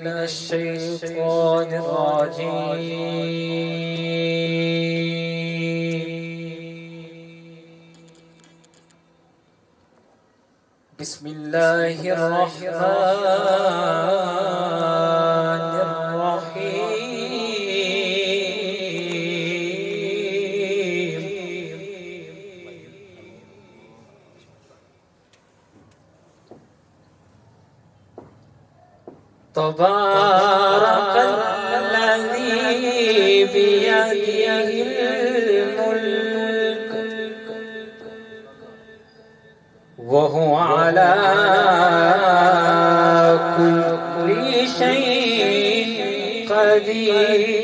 من الشيطان الرجيم بسم الله الرحمن الرحيم تبارك الذي بيده الملك وهو على كل شيء قدير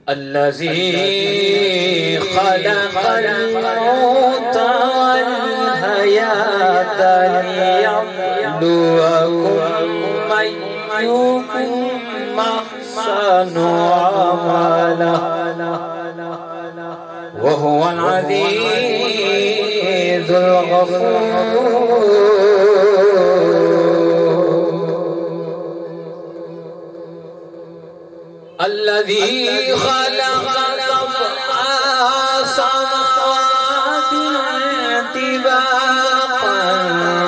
الذي خلق الموت والحياة ليبلوكم أيكم أحسن عملا وهو العزيز الغفور الذي خلق سبع سماوات طباقا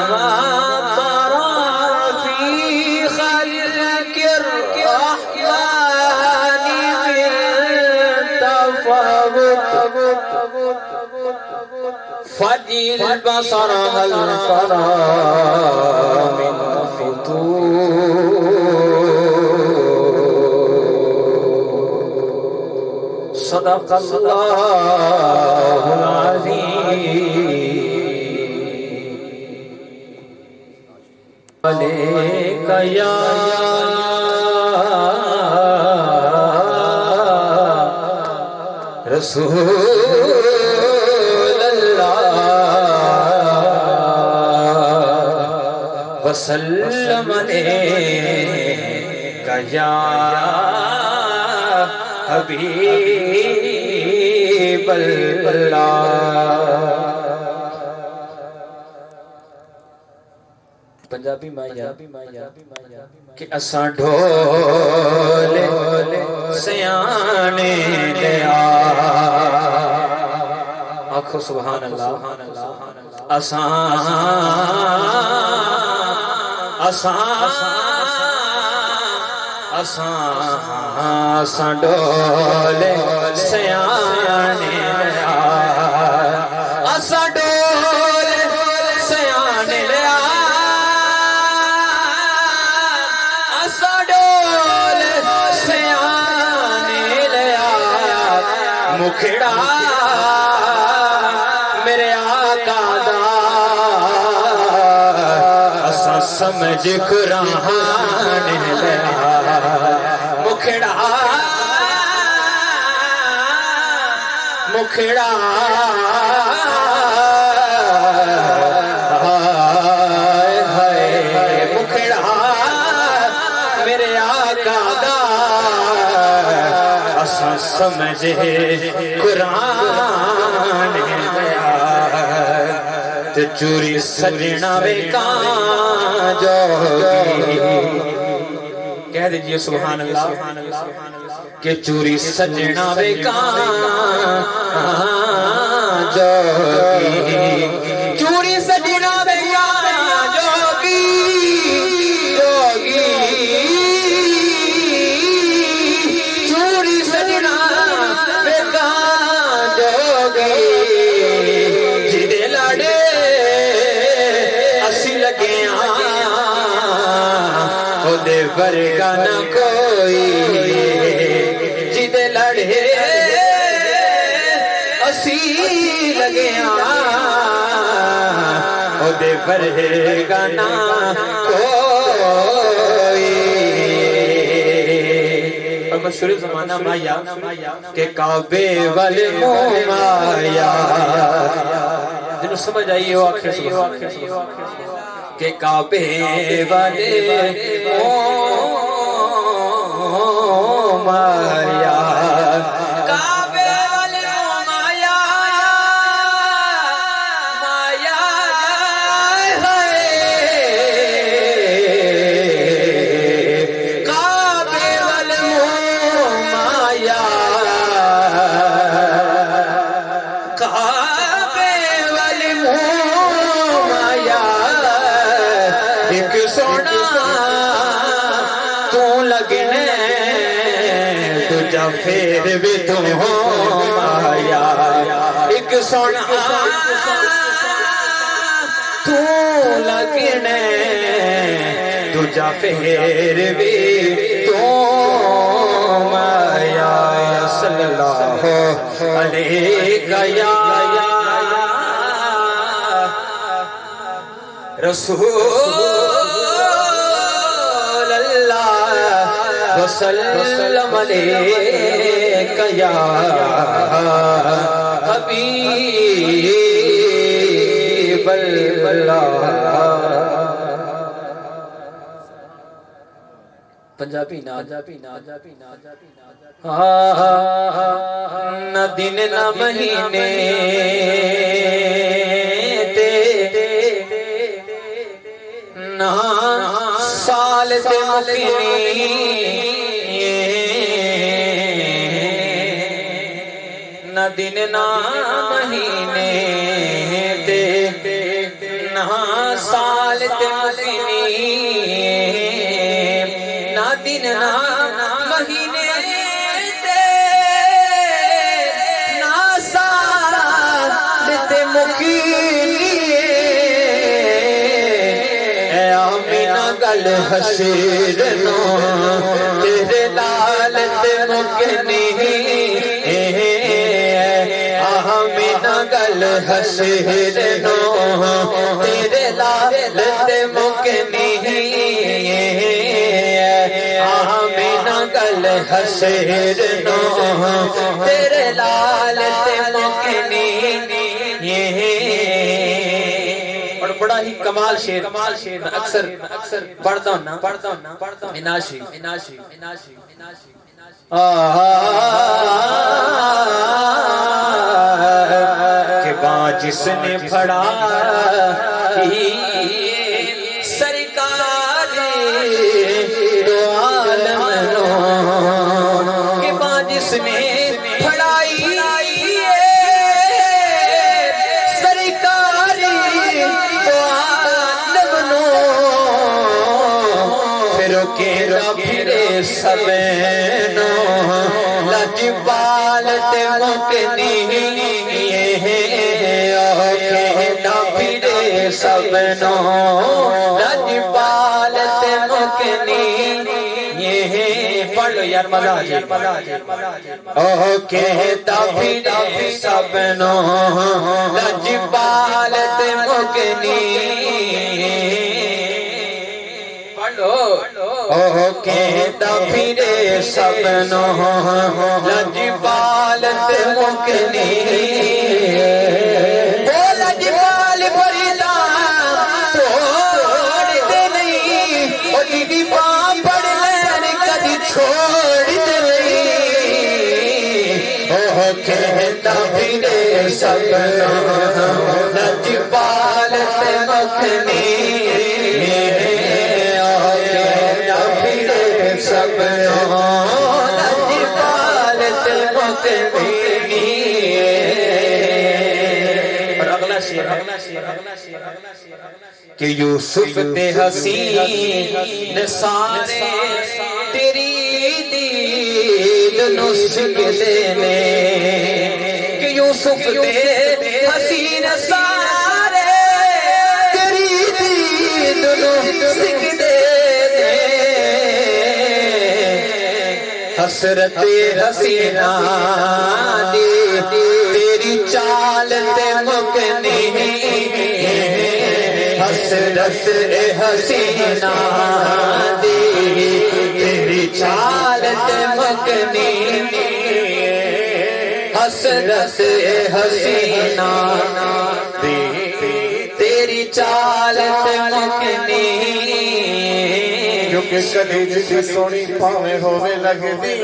ما ترى في خلق الرحمن من تفاوت فاجعل البصر هل ترى من فطور صدق الله العظيم عليك يا رسول الله وسلم عليك يا حبیب اللہ پنجابی مایا کہ اساں ڈھول سیانے لیا آنکھو سبحان اللہ اساں ڈول سیانے لیا اساں ڈول سیانے لیا اساں ڈول سیانے لیا مکھڑا میرے آقا دا اساں سمجھ قرآن لیا مکھڑا مکھڑا مکھڑا میرے آقا دا اساں سمجھے قرآن لیا تے چوری سجنا وے کان جوگی کہہ دیجئے سبحان اللہ کہ چوری سجنا وے کان جوگی چوری سجنا وے کان جوگی جوگی چوری سجنا وے کان جوگی جدے لڑے اسی لگے دے ورگا نہ کوئی جدے لڑے اسی لگے دے ورگا نہ کوئی اور مشہور زمانہ مایا کہ کعبے والے مایا جنہوں سمجھ آئیے وہ آخر کہ کعبے والے مایا کعبے والے مایا کعبے والے منہ آیا ایک سونا تو لگنے تجھا پھر بھی تم آیا ایک سونا تو لگنے تجھا پھر بھی تم آیا صلی اللہ علیہ یا رسول اللہ وسلم علیک یا حبیب اللہ پنجابی نہ دن نہ مہینے نہ سال تے مکنی نہ دن نہ مہینے نہ سال تے مکنی نہ دن نہ مہینے نہ سال تے مکنی گل حشر نو تیرے لال تے مکنی آمینہ گل حشر نو تیرے لال تے مکنی آمینہ گل حشر نو تیرے لال تے مکنی بڑا ہی کمال شیر میں اکثر پڑھتا ہوں اناشی کہ باں جس نے پڑھا سرکار دو عالم نو کہ باں جس نے پڑھائی کیرا پھرے سبینو لجبال تے مکنی کیرا پھرے سبینو لجبال تے مکنی پڑھ لو یار مزہ آ جائے کیرا پھرے سبینو لجبال تے مکنی کہتا پھرے سبنو لجبال تے مکنی وہ لجبال پریدا توڑ دے نہیں وہ دیدی باں پڑھ لین کدی چھوڑ دے نہیں کہتا پھرے سبنو لجبال تے مکنی کہ یوسف تے حسین سارے تیری دید نو سکدے نے کہ یوسف تے حسین سارے تیری دید نو سکدے نے حسرت حسینہ دی تیری چال تے مکنی حسرت حسینہ دی تیری چال تے مکنی حسرت حسینہ دی تیری چال تے مکنی جو کہ کلیج کی سونی پاویں ہوئے لگ دی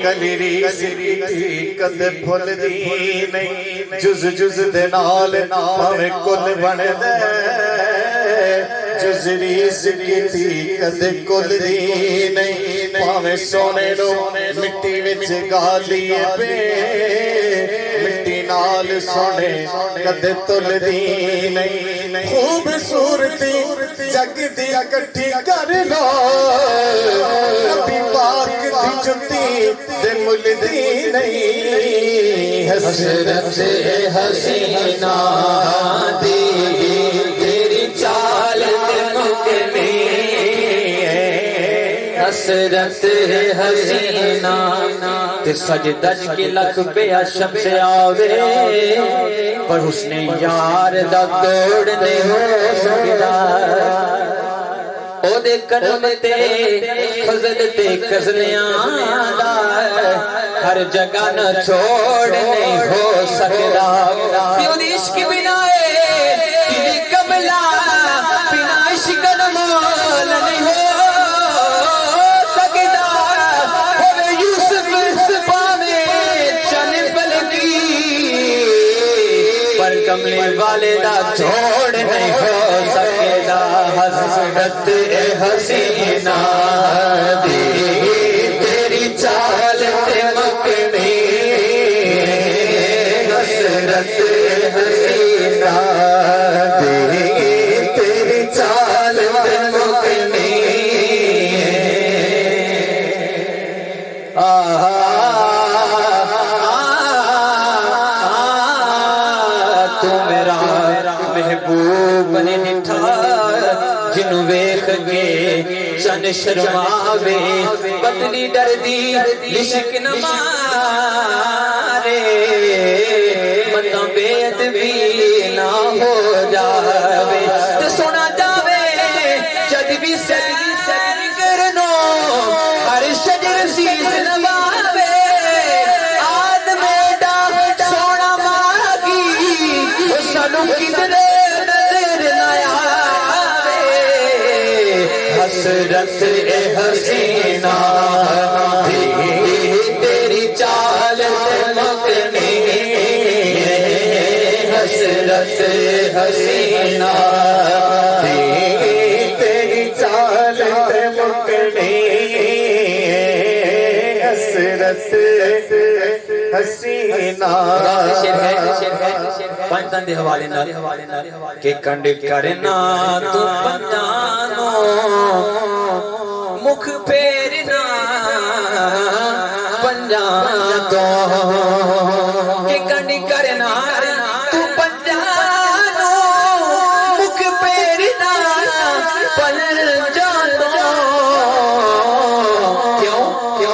کلیری سکتی کد بھول دی نہیں جز جز دے نال پاویں کل بن دے جزری سکتی کد کل دی نہیں پاویں سونے نو مٹی وچ گالیے پہ نال سونے کدے تل دی نہیں خوبصورتی جگ دی اکٹھی کر لو نبی پاک دی جتی دے مل دی نہیں حسرت حسینہ دی تیری چال مکنے حسرت حسینہ تے سج دج کے لکھ پیا شمس آوے پر حسن یار دا توڑ نہیں ہو سکتا او دے کرم تے فضل تے کزلیاں دا ہر جگہ نہ چھوڑ نہیں ہو سکتا کیوں دی عشق بنا تیری کملا بنا عشق نمول نہیں ہو سکتا ہوئے یوسف پاوے چن فلکی پر کملے والے دا چھوڑ نہیں ہو سکتا حسرت حسینہ دی تیری چال تے مکنے حسرت حسینہ دی تیری چال تے مکنے تو میرا محبوب نے نٹھا جنوں ویکھ کے چن شرماوے بدلی ڈردی لشک نہ مارے مطلب بے ادبی نہ ہو جاوے تے سونا جاوے جد بھی سجدی کرنو ہر شجر سیس نواوے آدم ایڈا سونا ماگی سانو کدرے نظر نہ آوے حسرت حسینہ دی تیری چال تے مکنے حسرت حسینہ دی تیری چال تے مکنے حسرت حسینہ پانچ دے حوالے نال کہ کنڈ کرنا تو پنجانو مکھ پھیرنا پنجان تو کہ کنڈ کرنا تو پنجانو مکھ پھیرنا پنجان تو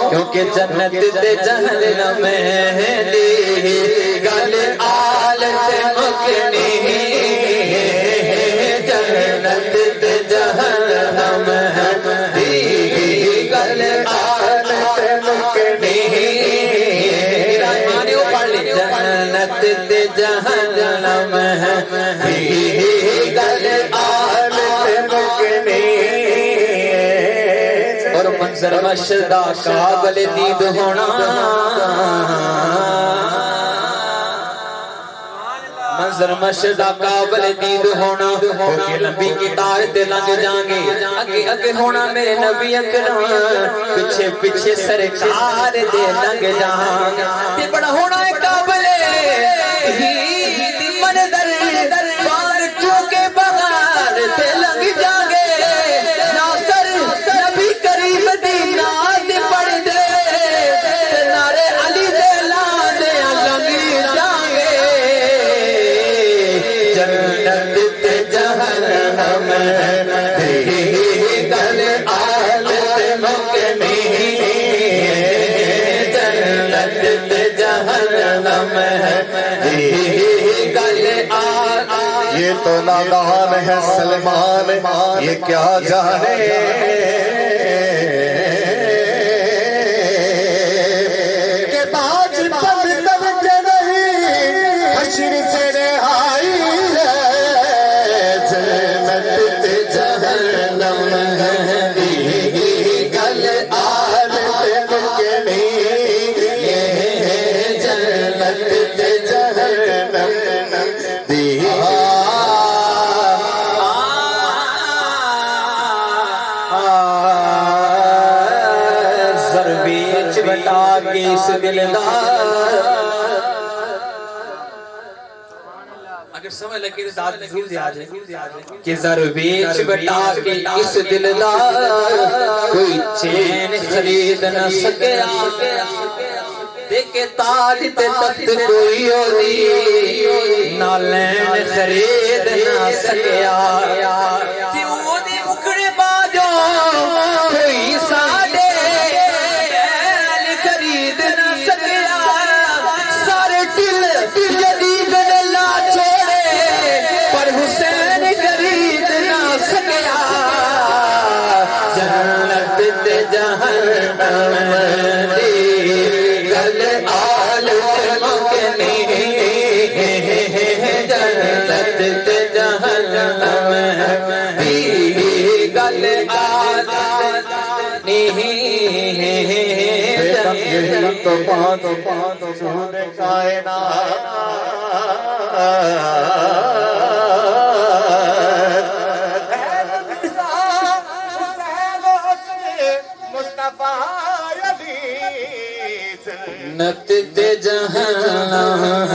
کیونکہ جنت تے جہنم دی گل آلت مکنی جنت تے جہنم دی گل آلت مکنی رحمانی پڑھ لی جنت تے جہنم دی گل آلت مکنی اور منظر مشدہ قابل دید ہونا منظر مشدہ قابل دید ہونا کہ نبی کی تار تے لنگ جانگے اگے ہونا میرے نبی اکرم پچھے پچھے سرکار دے لنگ جانگے تے بڑا ہونا ہے قابل دی مندر بار چوکے بغار تے لنگ جانگے ناصر نبی کریم دی ناد پڑھ دے نعرے علی دے لان دے لنگ جانگے جنت تے جہنم دی گل آلت مکنی جنت تے جہنم دی گل آلت یہ تو نادان ہے سلمان یہ کیا جانے کہ باج پل تب کے نہیں حشر سے رہائی ہے جنت تے جہنم دی گل آلت مکنی جنت تے جہنم دی ضربیچ بٹا کے اس دلدار اگر سمجھ لگے تو داد ضرور دیا جائے کہ زر بیچ بٹا کے اس دلدار کوئی چین خرید نہ سکیا دیکھے تاج تے تخت کوئی ہوئی نہ لین خرید نہ سکیا کہ وہ دی مکڑے باجو کوئی ساڑے خرید نہ سکیا سارے دل جدید لا چھوڑے پر حسین خرید نہ سکیا جنت تے جہنم دی گل آل مکنی جنت تے جہنم دی گل آل تو پانچ سود کائنات جنت تے جہنم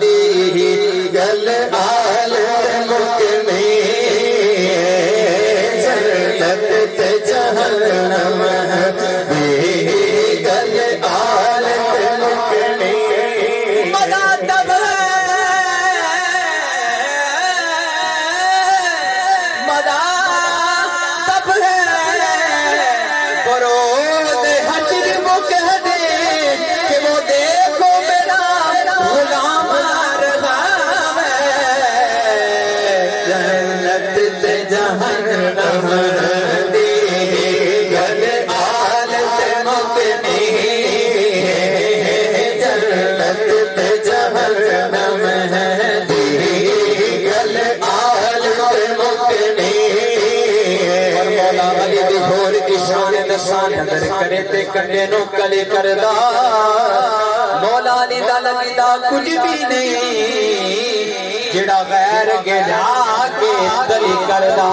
دی گل آل مکنی جنت تے جہنم دی گل آل مکنی مدا تب مدا تب برود حشر مکہ دے کہ وہ دیکھو میرا غلام رہا ہے جنت تے جہنم دی گل آل مکنی جنت تے جہنم دی گل آل مکنی پر مولا علی دی ہور کی شان نشان نظر کرے تے کنڈے نو کلے کردا مولا علی دا لگدا کچھ بھی نہیں جڑا غیر کے جا کے کلی کردا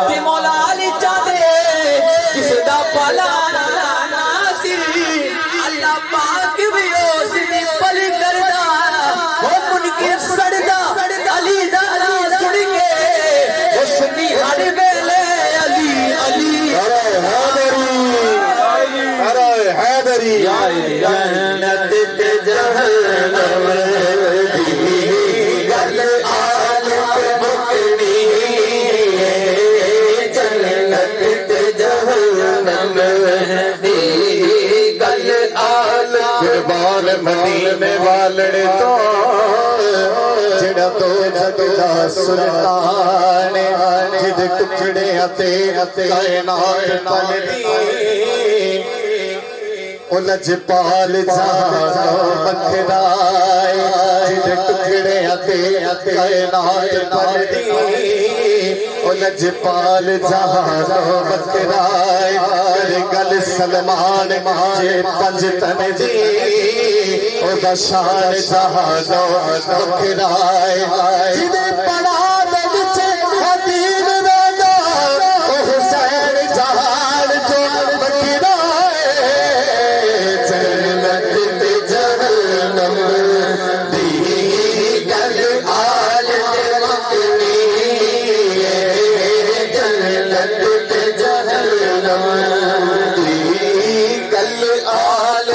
تے مولا علی چاہدے کس دا پالا ناصر اللہ پاک بھی اس دی پلی کردا وہ من کے سڑدا علی دا سن کے وہ سنی ہر ویلے علی علی حیدری جنت تے جہنم دی گل آل مکنی جنت تے جہنم دی گل آل بال مدینے والڑے تو جڑا تو جگ دا سلطان جد ٹکڑے اتے کائنات پلدی او لجپال جہاں بکھرائے جد ٹکڑے اتے کائنات پلدی او لجپال جہاں بکھرائے گل سلمان جے پنج تن دی او دا شان جہاں بکھرائے جدے پڑا دے وچے حدین ویدا او حسین جہان جو بکھرائے جنت تے جہنم دی گل آل مکنی جنت تے جہنم دی گل آل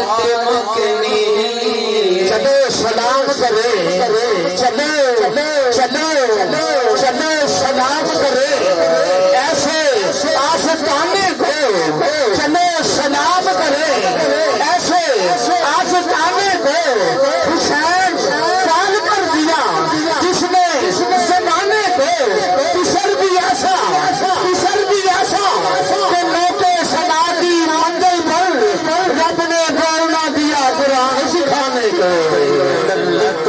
مکنی چلو سلام کرے چلو سلام کرے ایسے آستانے کو چلو سلام کرے ایسے آستانے کو حسین کال کر دیا جس نے زمانے کو پسر بھی ایسا کہ موتے سنا دی منزل پر رب نے گولنا دیا قرآن سکھانے کو جنت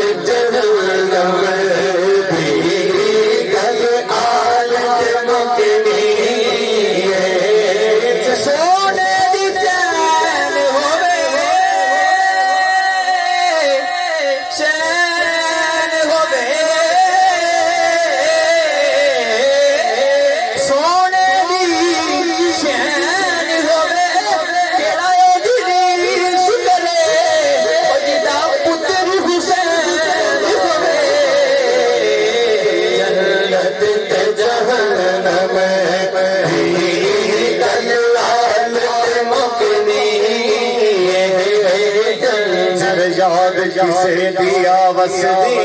سے دیا وسدی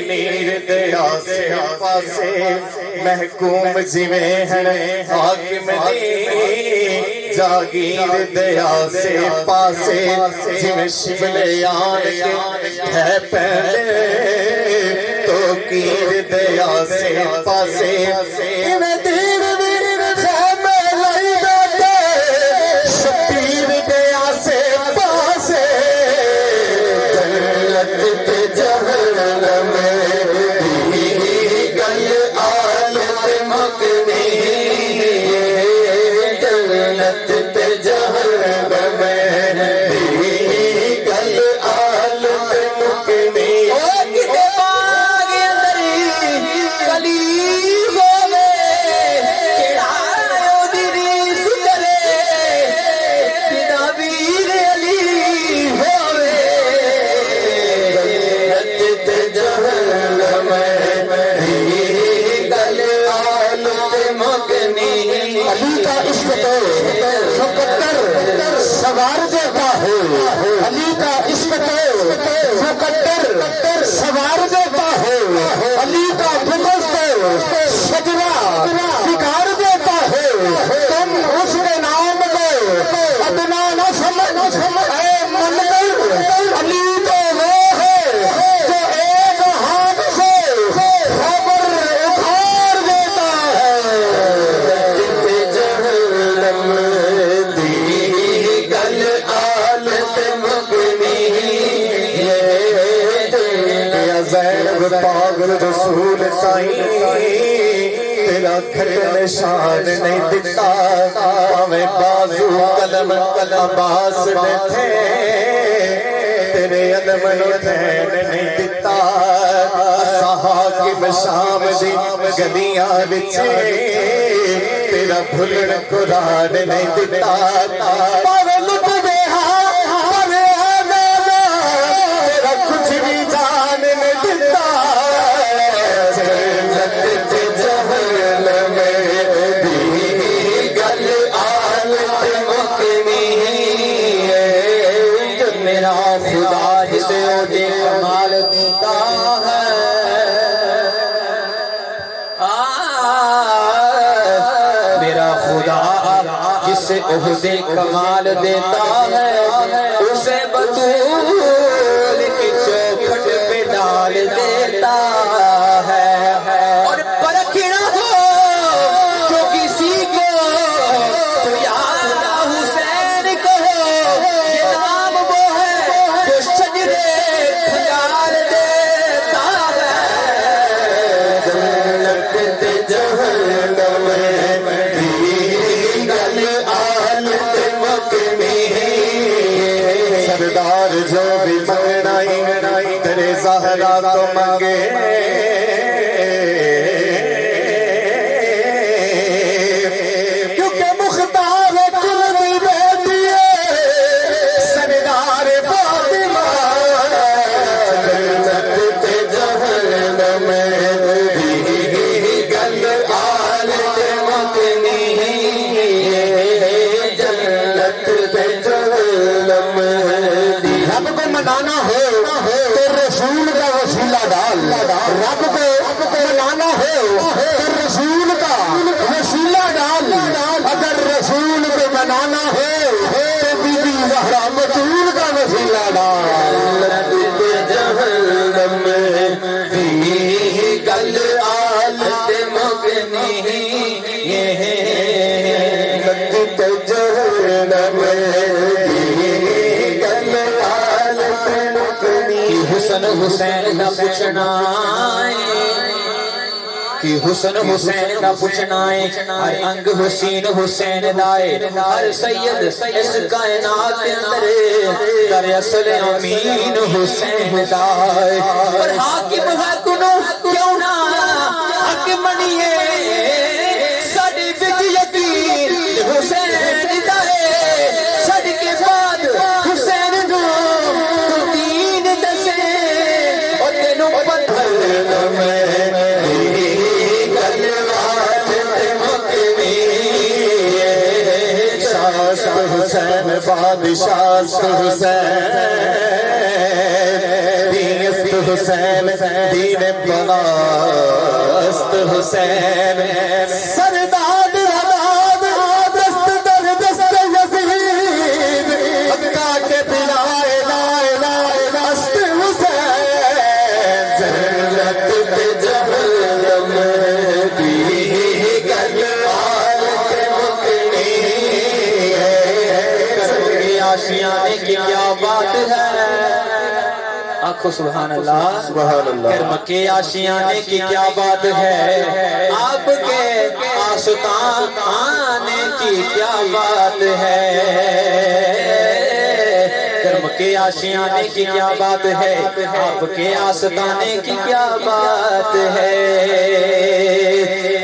نیر دیا سے پاسے محکوم جویں ہیں حاکم دی جاگیر دیا سے پاسے جویں شبلیان کے ہے پہلے تو کیر دیا سے پاسے میں دیر خیمے لائی بیٹھے شبیر دیا سے پاسے جنت تے جہنم دی گل آلت مکنی جنت تے جہنم دی گل آلت مکنی سوار دیتا ہے علی کا عشق تو مقدر سوار دیتا ہے علی کا بغض شجرا بگاڑ دیتا ہے تم اس کے نام کو ادنا نہ سمجھ اے منگر علی تو وہ ہے جو ایک ہاتھ سے خبر اٹھار دیتا ہے پاگل رسول سائیں تیرا کھٹ نشان نہیں دکھتا پاویں بازو قلم عباس نے تھے تیرے علم نتھین نہیں دکھتا حاکم شام دی گلیاں بچے تیرا بھلن قرآن نہیں دکھتا پاویں لٹ دے پاویں آگانا تیرا کچھ بھی جان نہیں دکھتا خدا جسے عہدے کمال دیتا ہے میرا خدا جسے عہدے کمال دیتا ہے اسے بطول کی چوکھٹ پہ ڈال دیتا ہے اور پرکھنا ہو جو کسی کو تو یا حسین کہو یہ نام وہ ہے جو شجرے پھیال دیتا ہے جنت تے جہنم دی گل آلت مکنی سردار جو بھی منگنائی تیرے زہرا تو منگے کیونکہ مختار کل دی بیٹی ہے سردار فاطمہ جنت تے جہنم دی گل آلت مکنی جنت تے جہنم دی رب کو منانا ہو تو رسول کا وسیلہ ڈال رب کو منانا ہو تو رسول کا وسیلہ ڈال اگر رسول کو منانا ہو تو بی بی زہرا بطول کا وسیلہ ڈال جہنم دی گل آلت مکنی جہنم دی گل آلت مکنی حسن حسین دا پوچھنا کہ حسن حسین دا پوچھنا ہے ہر انگ حسین حسین دائے ہر سید اس کائنات کے اندر در اصل امین حسین دائے پر حاکم ہے کنو کیوں نہ حق منیے ساڑی بچ یقین حسین دائے ساڑ کے بعد حسین جو تو دین دسے اور تینوں پتھر میں حسین بادشاہ حسین دین حسین دین پرست حسین سرداد رباب دست در دست یزید حقا کے بلائے لائے لائے دست حسین جنت پہ جہنم دی گلوال کے مکنی آشیانے کی کیا بات ہے آنکھو سبحان اللہ سبحان اللہ کرم کے آشیانے کی کیا بات ہے آپ کے آستان آنے کی کیا بات ہے کرم کے آشیانے کی کیا بات ہے آپ کے آستانے کی کیا بات ہے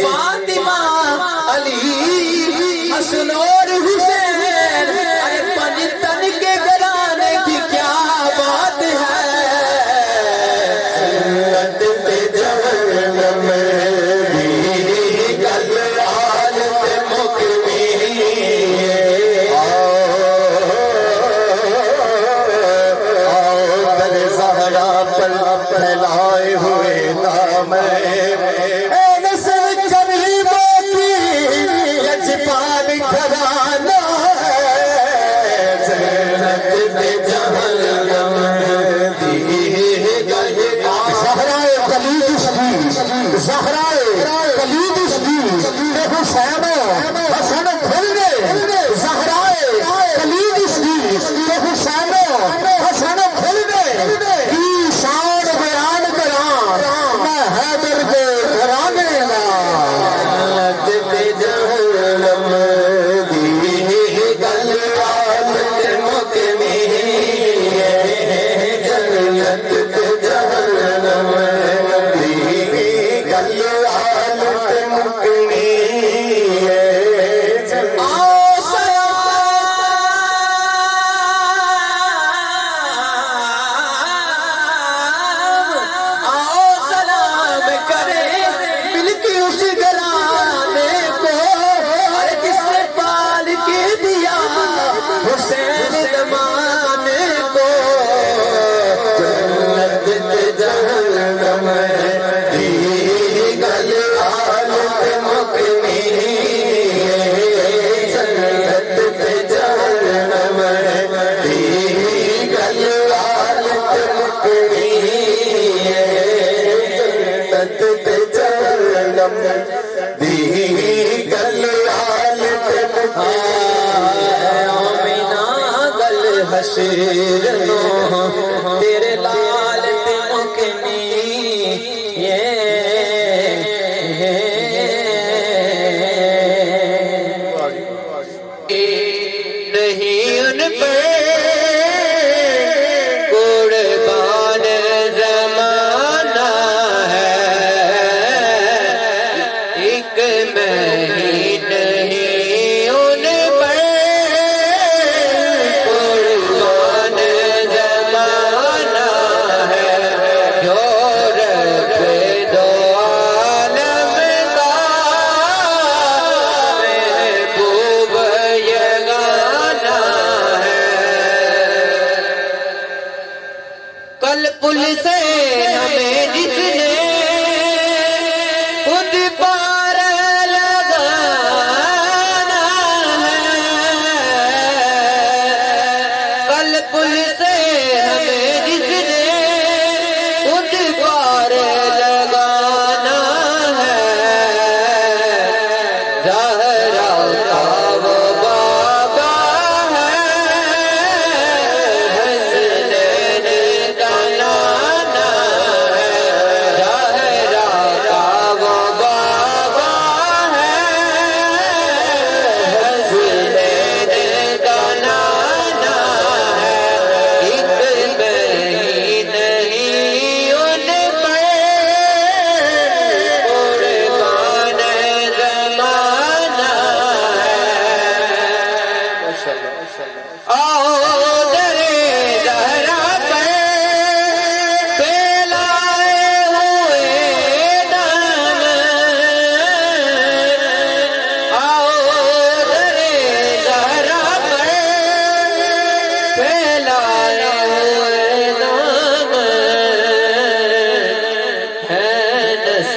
فاطمہ علی حسن اور حسین ارے پنجتن کے گھرانے کی کیا بات ہے جنت پہ جہنم دی گلوال کے مکنی آؤ در زہرا پر پھیلائے ہوئے نام اے نسل قریبوں کی یجپان گھرانہ جنت پہ جہنم دی زہرائے کلیدش کی زہرائے کلیدش کی کہ حسین حسن کھل گئے زہرائے کلیدش کی کہ حسین حسن کھل گئے کی شان بیان کران میں حیدر کے گھرانے گا جنت پہ جہنم دی گلوال کے مکنی جنت پہ جہنم دی گلوال کے مکنی آؤ سلام کرے مل کے اس گھرانے کو ہر کس نے پال کے دیا حسین زمانے کو جنت پہ جہنم دی گلوال کے مکنی جنت پہ جہنم دی گلوال کے مکنی جنت پہ جہنم دی گلوال کے مکنی آمینہ گل حشر نو تیرے لال تے مکنی نہیں ان پہ قربان زمانہ ہے ایک میں ہی نہیں ان پہ قربان زمانہ ہے جو رب دو عالم کا محبوب یگانہ ہے کل پل سے ہمیں جس نے خود پار لگانا ہے کل پل سے ہمیں جس نے خود پار لگانا ہے زہرا کا وہ بابا ہے حسنین کا نانا ہے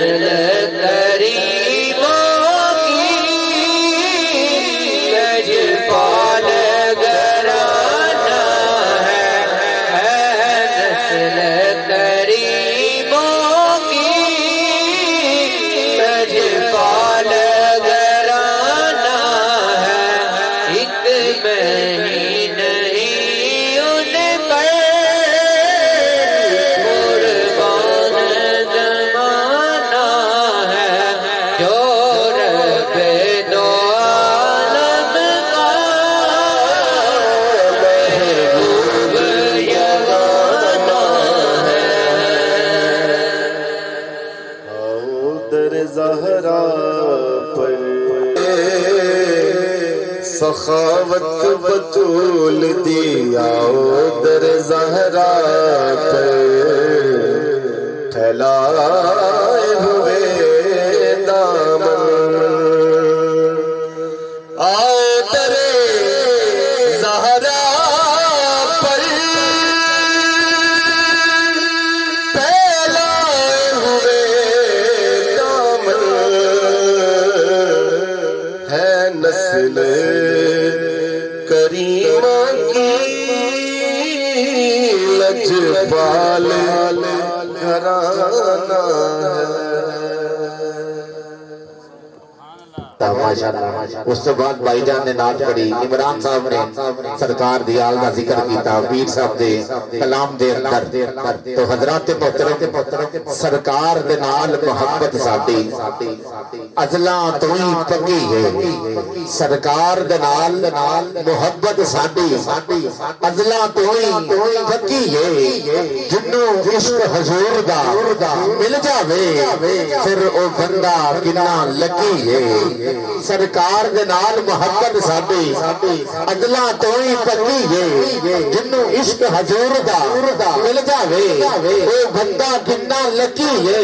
نسل کریموں کی لجپال گھرانہ ہے نسل کریموں کی لجپال گھرانہ ہے ایک میں ہی نہیں ان پر قربان زمانہ ہے جو رب دو عالم کا محبوب یگانہ ہے آؤ در زہرا پر سخاوت بطول دی آؤ در زہرا پر پھیلائے ہوئے دامن آؤ در زہرا پر پھیلائے ہوئے دامن ہے نسل کریمہ کی لجپال گھرانہ ہے ماشاءاللہ اس تو بعد بھائی جان نے نعت پڑھی عمران صاحب نے سرکار دی آل دا ذکر کیتا پیر صاحب دے کلام دے اندر تو حضرات محترم سرکار دے نال محبت ساڈی ازلاں تو ہی پکی ہے سرکار دے نال محبت ساڈی ازلاں تو ہی پکی ہے جنوں عشق حضور دا مل جاوے پھر او بندہ کنا لکی ہے سرکار دے نال محبت ساڈی ازلاں تو ہی پکی ہے جنوں عشق حضور دا مل جاوے او بندہ کنا لکی ہے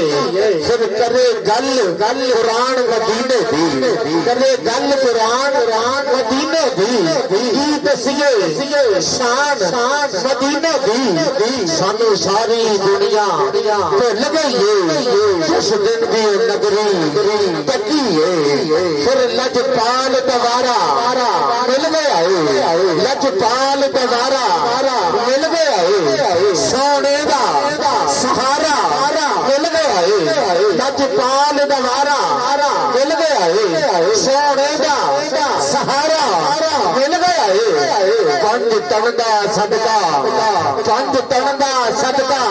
پھر کرے گل قرآن مدینے دی کرے گل قرآن مدینے دی کی دسیے شان مدینے دی سانو ساری دنیا تو لگئی جس دن بھی نگری تکی ہے پھر لجپال دوارا مل گیا لجپال دوارا مل گیا سونے دا سہارا مل گیا لجپال دوارا مل گیا سونے دا سہارا مل گیا پنج تن دا صدقہ پنج تن دا صدقہ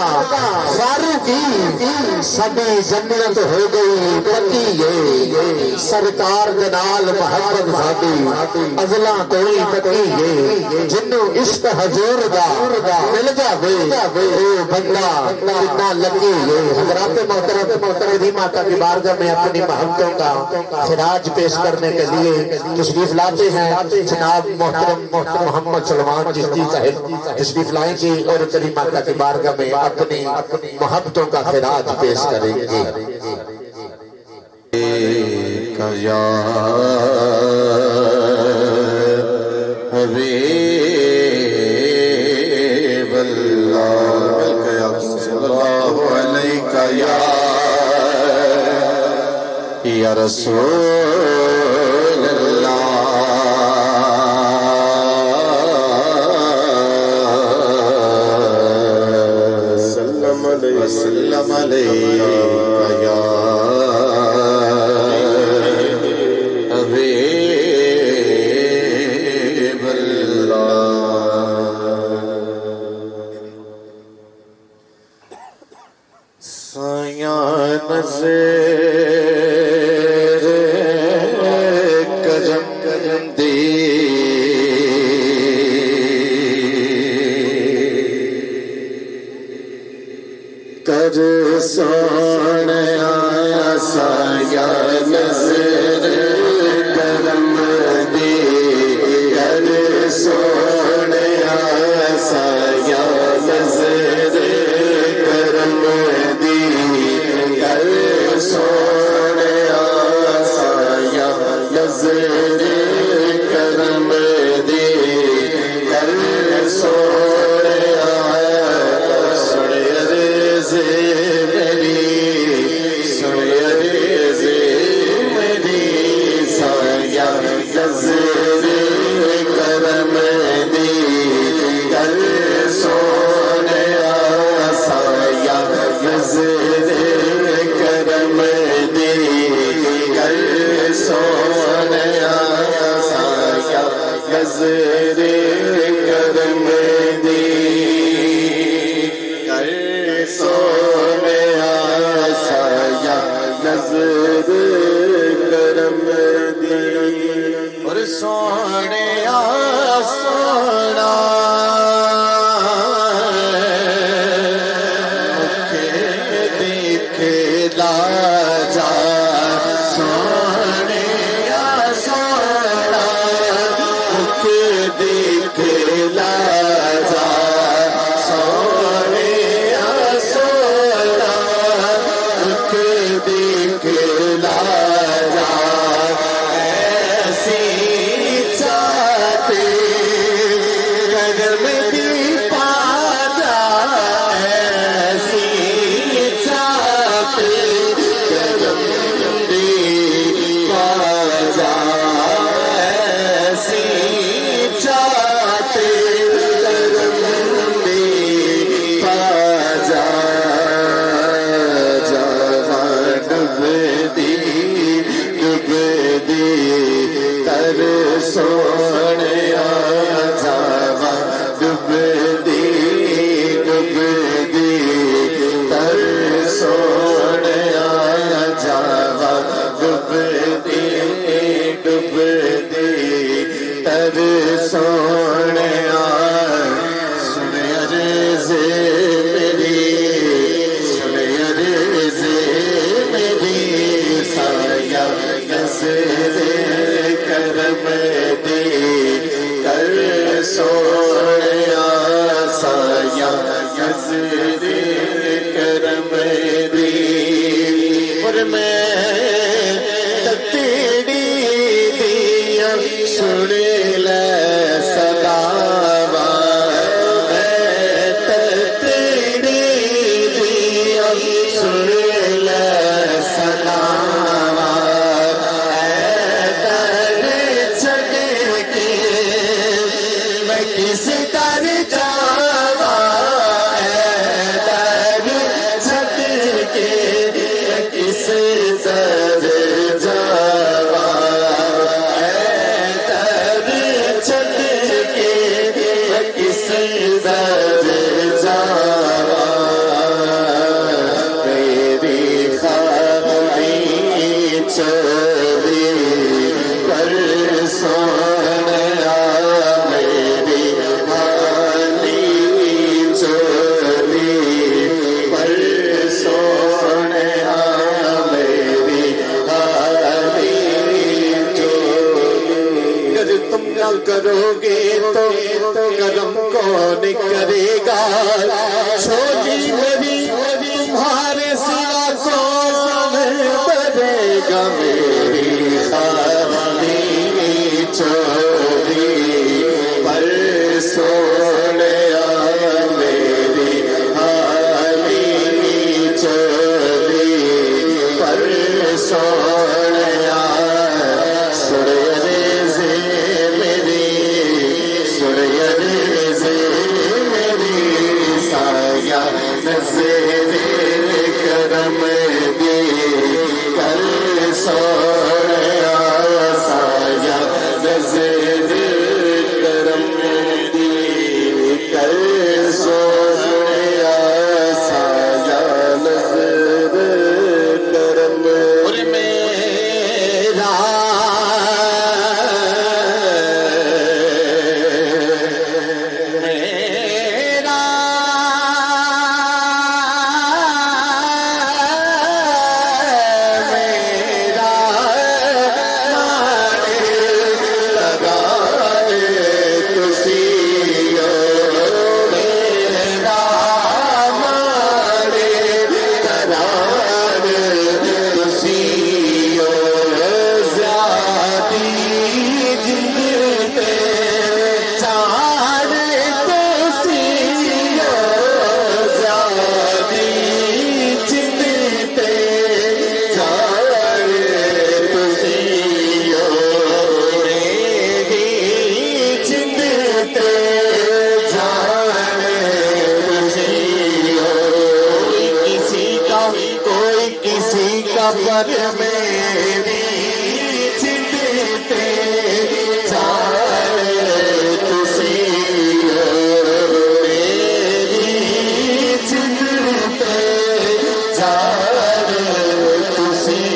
فاروقی سبھی جنت ہو گئی پکی ہے سرکار دے نال محبت ساڈی ازلاں کوئی پکی ہے جنوں عشق حضور دا مل جاوے او بندہ کتنا لکی ہے حضرات محترم ماتا کی بارگاہ میں اپنی محبتوں کا خراج پیش کرنے کے لیے تشریف لاتے ہیں جناب محترم محمد سلمان چشتی صاحب تشریف لائیں گے اور کریم ماتا کی بارگاہ میں اپنی محبتوں کا خراج پیش کریں گے یا حبیب اللہ صلی اللہ علیہ یا رسول اللہ وسلم علیہ یا حبیب اللہ سایہ نظر کرم دی کر سونے آیا سایہ نظر کرم دی کر سونے آیا سایہ نظر کرم دی کر سونے آیا سایہ نظر کرم دی کر سونے آیا سنے میری سنے نظر کرم دی اور سونے سونا دیکھے لا جا سونے سونا دیکھے لا جا سونے سونا دیکھے لا جا ایسی چاہتے کرم دی پا جا ایسی چاہتے کرم دی پا جا ایسی چاہتے کرم دی پا جا تر سونے جاوا ڈب دی تر سونے جاوا ڈب دی تر سونے سنے عرض میری سنے عرض میری سایہ نظر کرم دی کر سونے سایہ نظر کرم دی اور میں تیری دیا سن لے سداوا میں تیری دیا سن لے سداوا کس در جاوا در چھٹ کے کس در جاوا در چھٹ کے کس در جاوا میری خالی چلی پر سونے کرو گے تو کرم کون کرے گا چھوٹی میری تمہارے سوا کون بنے گا میری خالی چوری پر سونے میری خالی چوری پر سونے کرم دی کر سونے سایہ نظر کرم دی کر سونے سایہ نظر کرم اور میرا پر میری چنتے چاہے تسی میری چنتے چاہے تسی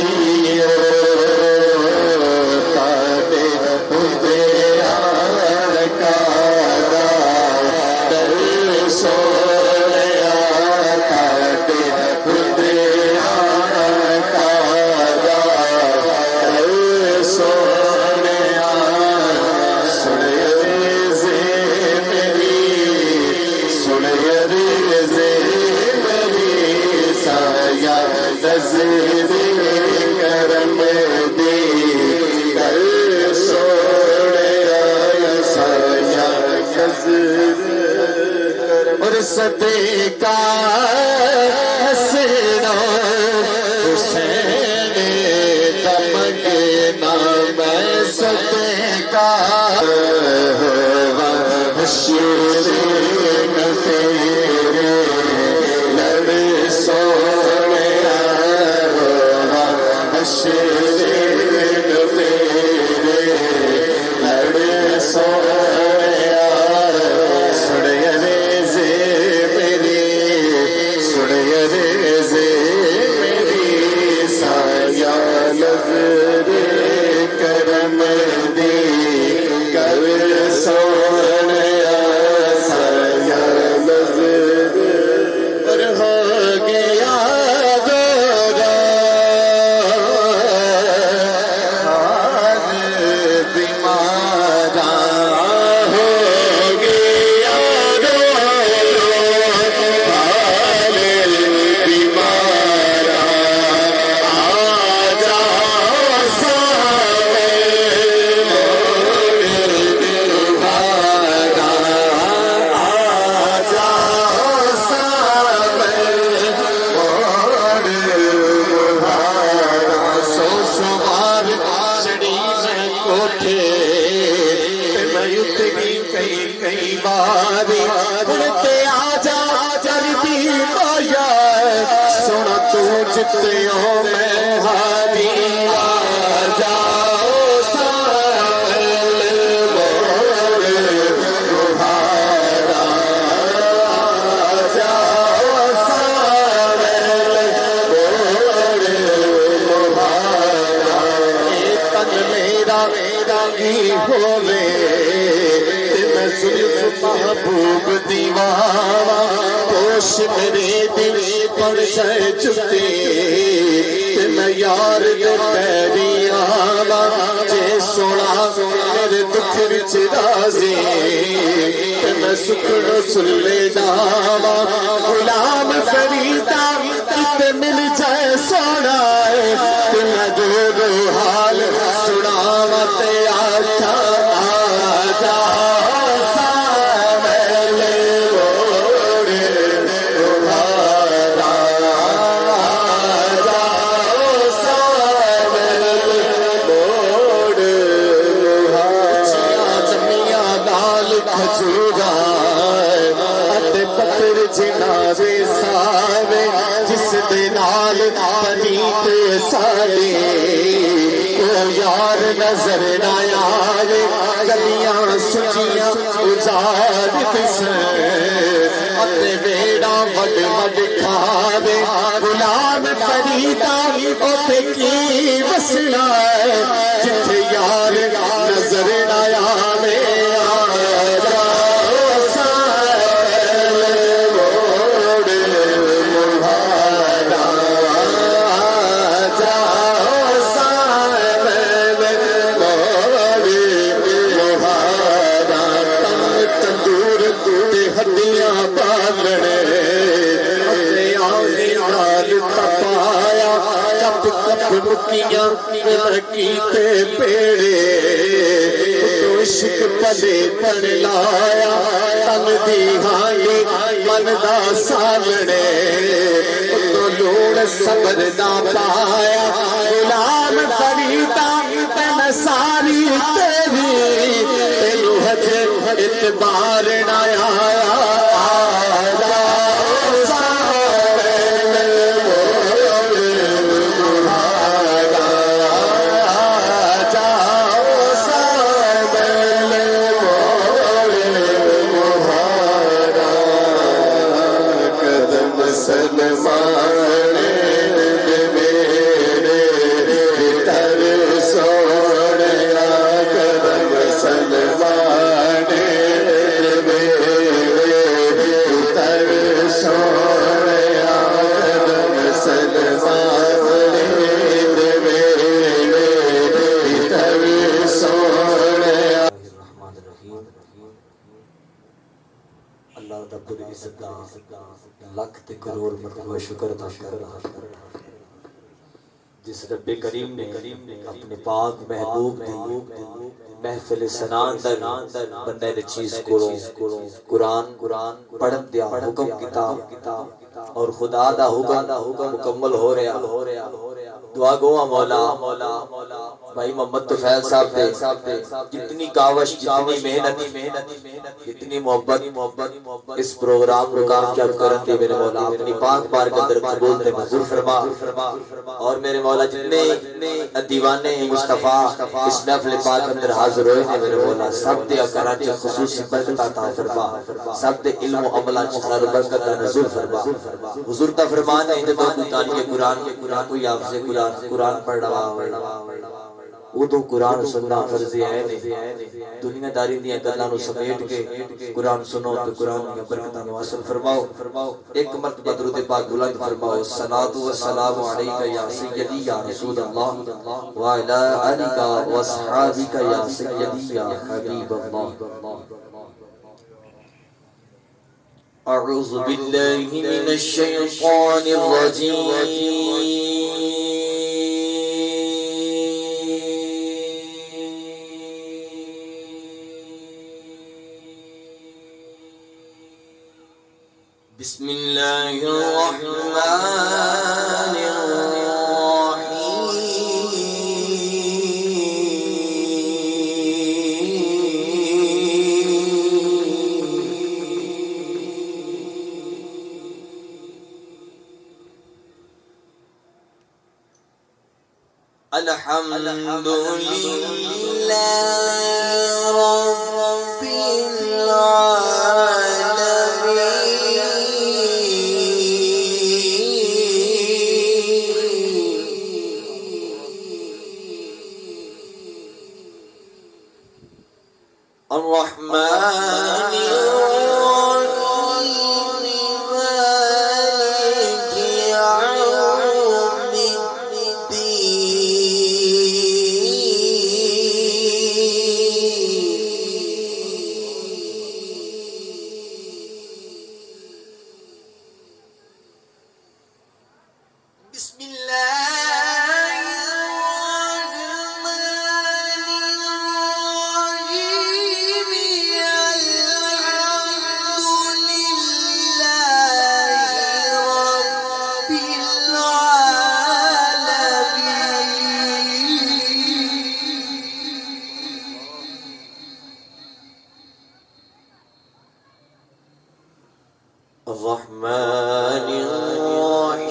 نظر کرم دی کر سونے سایہ نظر اور صدقہ حسنا حسین دمگنا میں صدقہ حشر تیرے لڑ سونے حشر تیرے لڑ سونے سڑے ریزے میری سڑے ریزے میری سایہ نظر کرم دی کر سونے سایہ نظر پر ہو گیا گورا حال بیمارا ہو گیا گورا حال بیمارا آ جاؤ سامنے کئی باری اڑتے آ جا جلدی آیا سونا تو جتیوں میں ہاری آ جاؤ سامل موڑ بہارا آ جاؤ سامل موڑ بہارا تن میرا ہی ہووے محبوب دیوارا پوش میرے دل پر جائے چکے میں یار دے پیری آوا جے سونا میرے دکھ وچ رازی میں سکھڑ چلے جاوا غلام فریدا کتے مل جائے سونا میں دور حال سناوا تے آجا آجا جس دے نال پریت سارے او یار نظر نہ آوے گلیاں سجیاں اجاڑ دسن اتے بیڑا وڈ وڈ کھاوے غلام فریدا اوتھے کی وسنا جتھے یار نظر نہ آوے مکیاں کیتے پیڑے عشق پلے پڑ لایا تن دی ہائی من دا سالنے تو لوڑ صبر نہ پایا غلام فریدا میں ساری تیری تینو حجر اعتبار نہ آیا رب العزت لکھ تے کروڑ مرتبہ شکر ادا کر رہا جس رب کریم نے اپنے پاک محبوب دی محفل سنان در بندے نے چیز کو قرآن پڑھن دیا حکم کتاب اور خدا دا حکم مکمل ہو رہا دعا گوا مولا بھائی محمد طفیل صاحب دے جتنی کاوش جتنی محنت جتنی محبت اس پروگرام کو کامیاب کرن دے میرے مولا اپنی پاک بار کے اندر قبول تے منظور فرما اور میرے مولا جتنے دیوانے مصطفیٰ اس محفل پاک اندر حاضر ہوئے ہیں میرے مولا سب دے اکران چا خصوصی برکت عطا فرما سب دے علم و عملہ خیر برکت نزول فرما حضور تا فرمان ہے جب مطالعہ قرآن کوئی آپ سے قرآن پڑھ رہا وہ تو قرآن سننا فرض ہے دنیا داری دیا گلاں نو سمیٹ کے قرآن سنو تو قرآن کی برکتاں نو حاصل فرماؤ ایک مرتبہ درود پاک بلند فرماؤ صلاۃ و سلام علیک یا سیدی یا رسول اللہ وعلی آلک و اصحابک یا سیدی یا حبیب اللہ اعوذ باللہ من الشیطان الرجیم بسم اللہ الرحمن الحمد للہ رب العالمین الرحمن الرحمن الرحیم مالک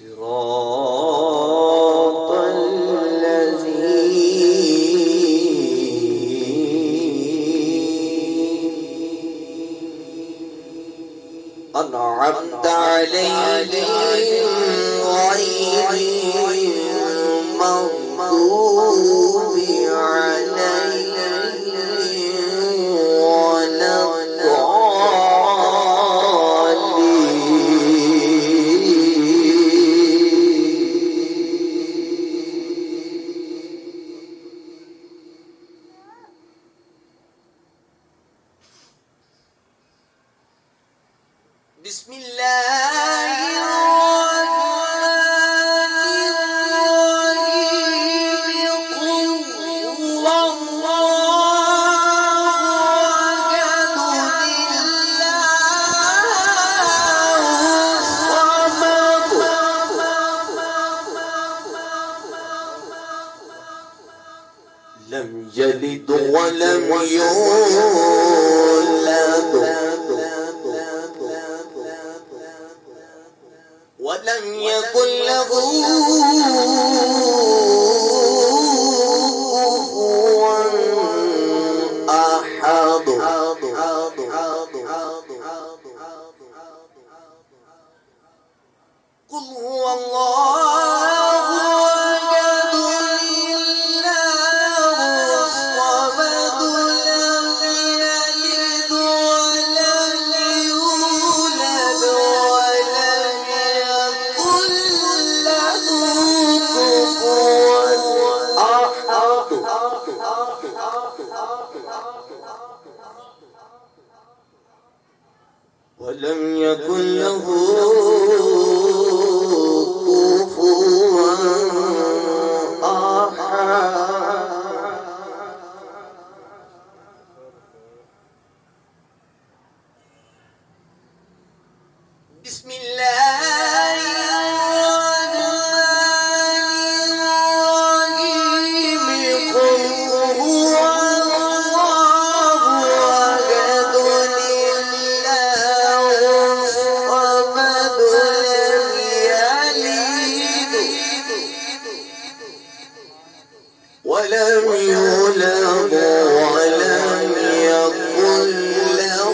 یوم أنعمت عليهم غير المغضوب عليهم ولا بسم الله الرحمن الرحيم قل هو الله أحد الله الصمد لم يلد ولم يولد ولم يكن له كفوا أحد قل هو الله أحد الله الصمد لم يلد ولم يولد ولم يكن له كفوا أحد ولم يكن له كفوا أحد بسم الله الرحمن الرحيم قل هو الله أحد الله الصمد لم يلد ولم يولد ولم يكن له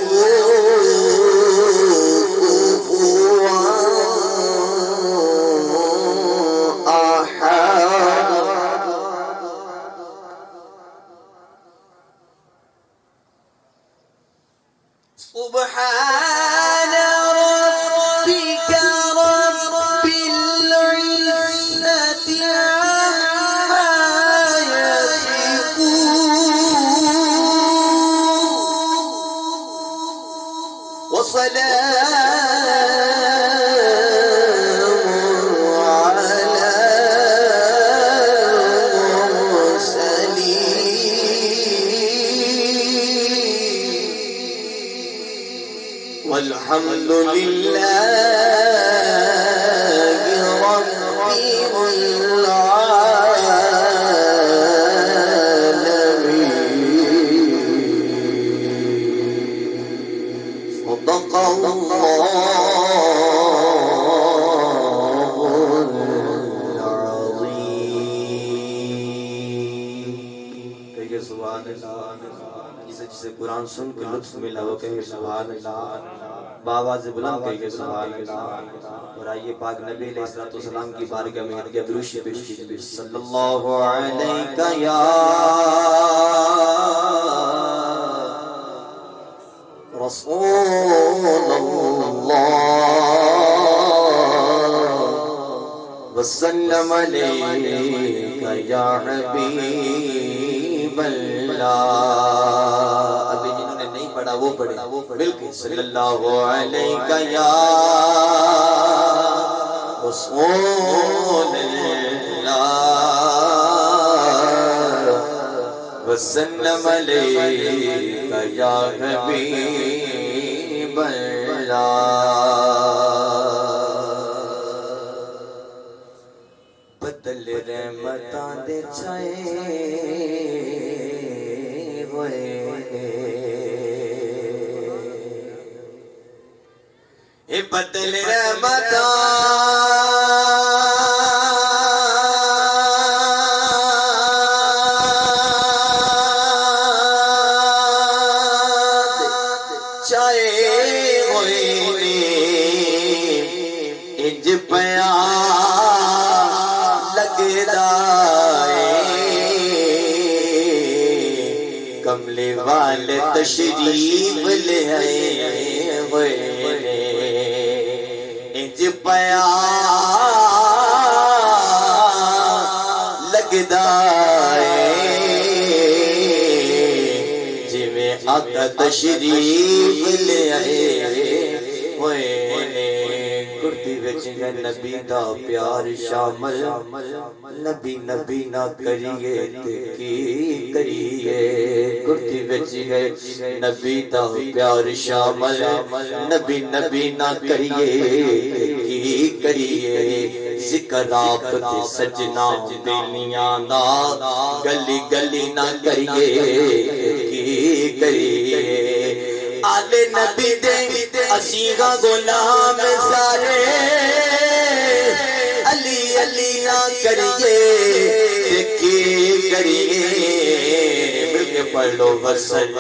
كفوا أحد سبحان ربك رب العزة عما يصفون وسلام على المرسلين والحمد لله رب العالمين صدق الله العظيم کہیے سبحان اللہ جسے قرآن سن کے لطف ملا وہ کہے سبحان اللہ باواز بلند کہیے سبحان اللہ اور آئیے پاک نبی علیہ السلام کی بارگاہ میں ہدیہ دروشی پیش کیجیے صلی اللہ علیہ یا رسول اللہ وسلم علیہ یا حبیب اللہ ابھی جنہوں نے نہیں پڑھا وہ پڑھے بلکہ صلی اللہ علیہ یا رسول اللہ وسلم علیہ یا حبیب اللہ بدل رحمتاں دے چھائے ہوئے اے بدل رحمتاں چھائے ہوئے انج پیا کملے والے تشریف لے آئے ہوئے انج پیا لگدا جی میں آقا تشریف لے آئے ہوئے کرتی وچ گئے نبی دا پیار شامل نبی نبی نہ کریے تے کی کریے کرتی وچ گئے نبی دا پیار شامل نبی نبی نہ کریے تے کی کریے ذکر آپ تے سجنا بیلیاں دا گلی گلی نہ کریے کی کریے آلے نبی دے اسیغا غلام سارے علی علی نہ کریے کی کریے بلکہ پڑھ لو وسلم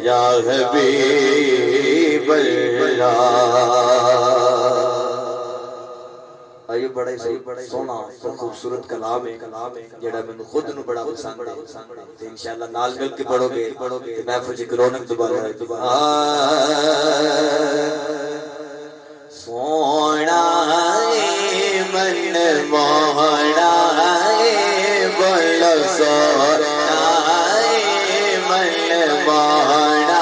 یا حبیب اللہ. آئیے بڑا ہی سونا خوبصورت کلام ہے جڑا مینوں خود نو بڑا پسند ہے تے انشاءاللہ نال مل کے پڑھو گے تے محفل وچ رونق دوبارہ سونا من موہنا بولو سونا من موہنا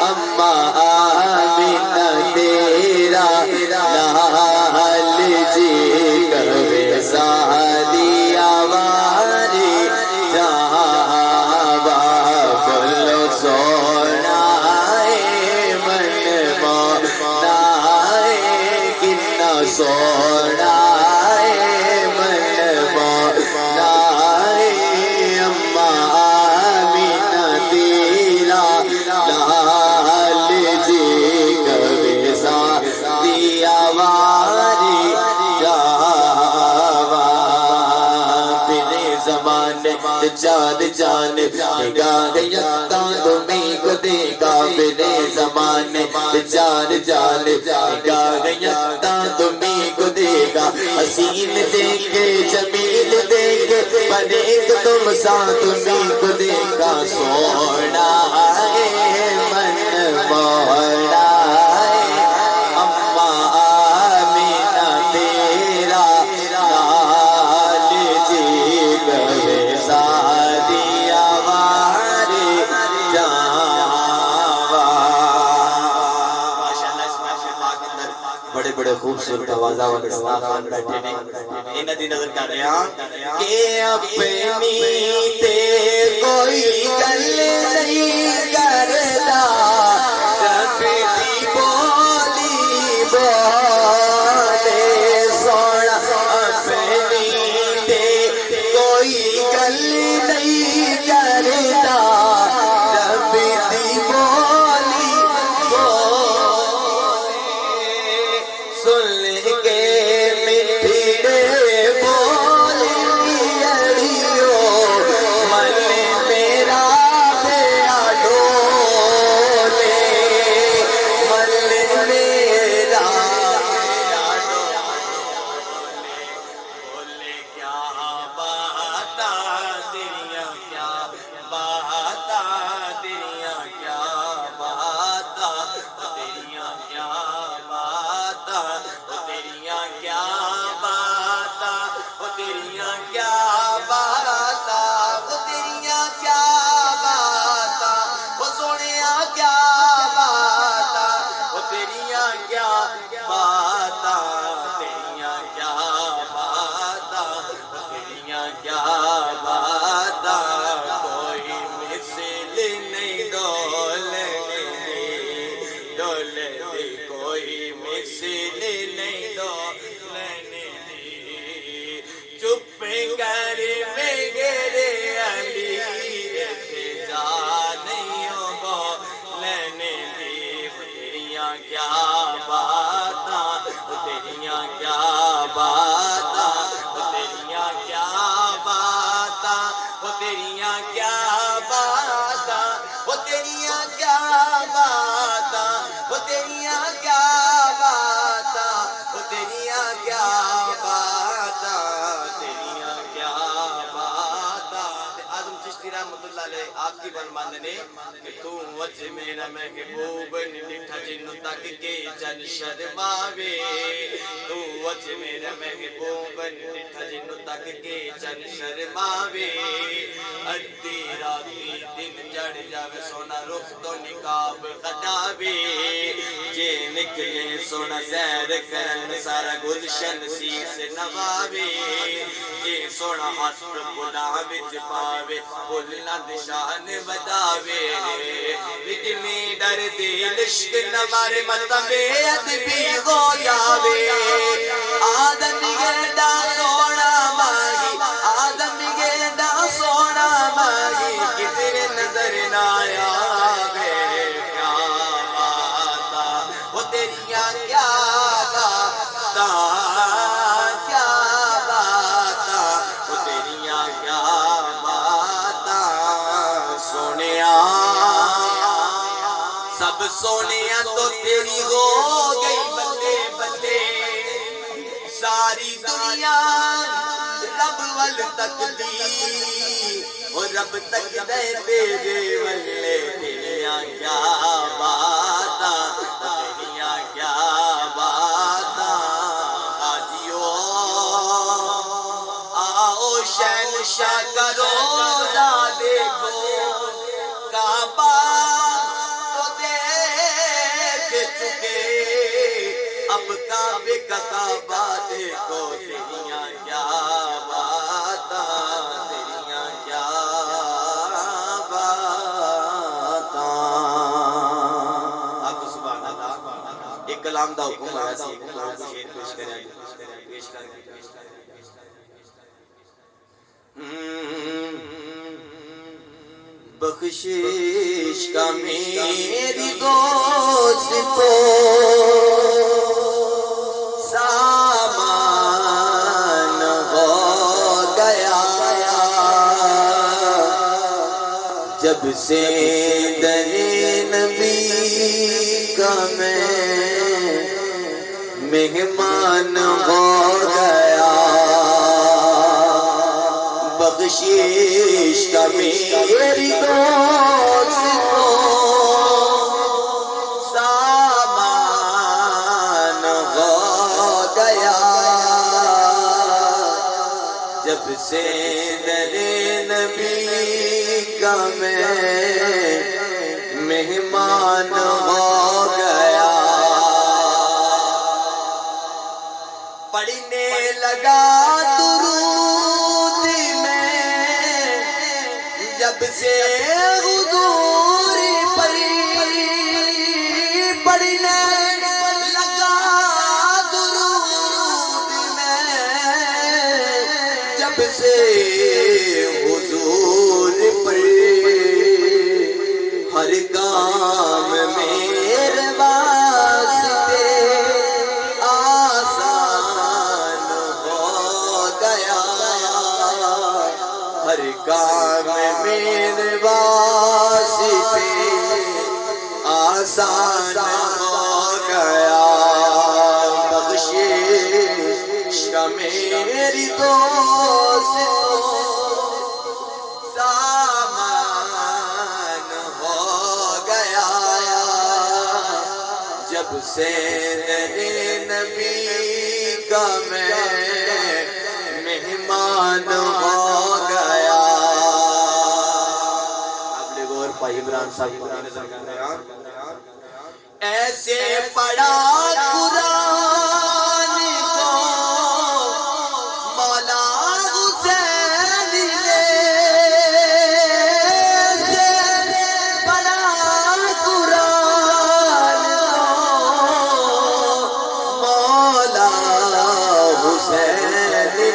اما آمینہ تیرا لال جی کبھی سادی آواری جہاں بولو سونا من موہنا کتنا سونا من موہنا اما آمینہ تیرا لال جی کبھی سادی آواری جاوا تیرے زمانے چار جان نگاہ یکتاں تمہیں کو دیکھا میرے زمانے چار جان نگاہ یکتاں تمہیں کو دیکھا حسین دیکھے جمیل دیکھے پر ایک تم سا تمہیں کو دیکھا سونا ہے من موہنا اما آمینہ تیرا لال جی کبھی سادی آواری جاوا. ماشاءاللہ اس محفل پاک اندر بڑے بڑے خوبصورت آوازاں والے استادان بیٹھے نے انہاں دی نظر کر رہے ہاں کہ اپنی تے کوئی گل نہیں کردا رب دی بولی بولے سونا اپنی تے کوئی گل نہیں کردا رب دی بولی بولے سن کے میٹھے بول اڑیو من میرا بیا ڈولے من میرا بیا ڈولے بولے کیا باتاں تیریاں کیا باتاں تیریاں کیا باتاں تیریاں کیا باتاں تیریاں کیا باتاں تیریاں کیا باتاں تیریاں کیا باتاں سونیا کیا باتاں تیریاں کیا باتاں تیریاں کیا باتاں تیریاں کیا باتاں کوئی مثل نہیں ڈولنے ڈولنے کوئی مثل نہیں ڈولنے چپ کر میں گرے علی رہتے جا نہیں ہو بولنے تیریاں کیا باتاں تیریاں کیا باتاں تیریاں کیا باتاں تیریاں کیا باتاں تیریاں کیا باتاں تیریاں کیا باتاں تیریاں کیا باتاں تیریاں کیا باتاں. اعظم چشتی رحمت اللہ علیہ آپ کی فرمان نے کہ تو وجہ میرا محبوب نٹھا جنو تک کے جن شرماوے تو وجہ میرا محبوب نٹھا جنو تک کے جن شرماوے ادھی راتی دن جڑ جاوے سونا رخ تو نقاب خداوے جے نکلے سونا سیر کرن سارا گلشن سیر سے نواوے جے سونا ہاتھ گناہ وچ پاوے بولنا دشان بداوے اتنی ڈر دی عشق نہ مارے مطبے ادبی ہو جاوے آدم گیڑا سونا ماہی آدم گیڑا سونا ماہی کتنے نظر نہ آوے کیا باتاں وہ تیریاں کیا باتاں کیا باتاں سونیا تو تیری ہو گئی بدلے بدلے ساری دنیا رب ول تک دی اور رب تک دے تیرے ولے تیریاں کیا باتاں تیریاں کیا باتاں آجیو آؤ شہنشاہ کا روزہ دیکھو کعبہ تو دیکھ چکے اب کعبے کا کعبہ دیکھو تیریاں کیا باتاں تیریاں کیا باتاں آپ کو سبحان اللہ ایک کلام دا حکم آیا سی ایک کلام کو شیر پیش کریں پیش کریں بخشش کا میری دوست کو سامان ہو گیا جب سے در نبی کا میں مہمان ہو گیا بخشش کا میری دوست کو سامان ہو گیا جب سے در نبی کا میں مہمان ہو گیا پڑھنے لگا جب سے حضور پڑھی پڑھنے لگا درود میں جب سے حضور پڑھی ہر کام میرے واسطے آسان ہو گیا ہر کام میرے واسطے آسان ہو گیا بخشش کا میری دوست سامان ہو گیا جب سے نبی کا میں مہمان ہو گیا بھائی عمران صاحب کو نظر کر رہے ہیں ایسے پڑھا قرآن کو مولا حسین نے ایسے پڑھا قرآن کو مولا حسین نے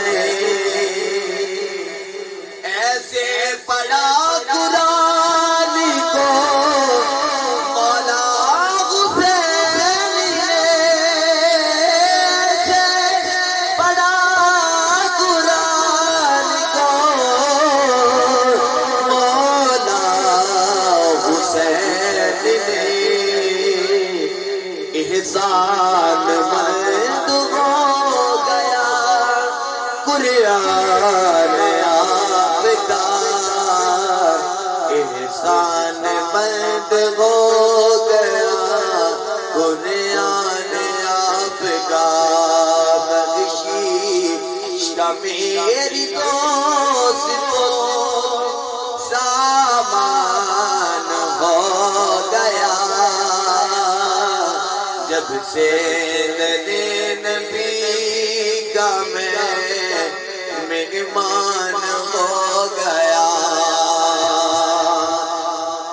ایسے پڑھا احسان مند ہو گیا قرآن آپ کا احسان مند ہو گیا قرآن آپ کا بخشش کا میری دوست کو سامان ہو گیا جب سے نبی کا میں مہمان ہو گیا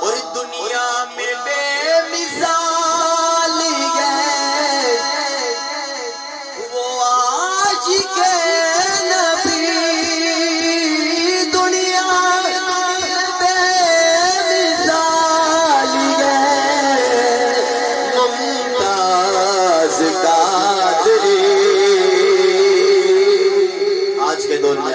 اور دنیا میں بے مثال گئے وہ آج کے نبی دنیا میں بے مثال گئے قادری آج کے دور میں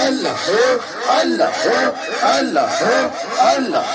اللہ اللہ اللہ اللہ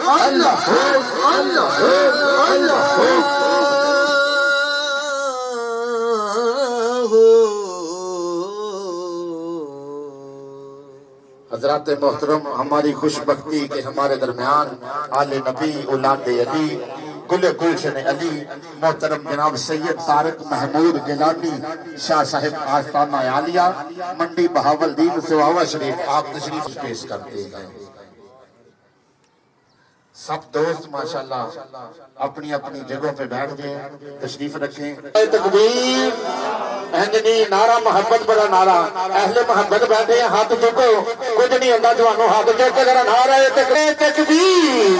اللہ اللہ اللہ حضرات محترم، ہماری خوش بختی کہ ہمارے درمیان آل نبی اولاد علی گل گلشن علی محترم جناب سید طارق محمود گیلانی شاہ صاحب آستانہ عالیہ منڈی بہاولدین سواوا شریف آپ تشریف پیش کرتے ہیں۔ سب دوست ماشاءاللہ اپنی اپنی جگہوں پہ بیٹھ گئے، تشریف رکھیں۔ تکبیر، اہنجنی نعرہ محبت بڑا نعرہ، اہل محبت بیٹھے ہیں، ہاتھ چکو، کچھ نہیں ہوتا جوانوں، ہاتھ چکو ذرا نعرہ تکبیر،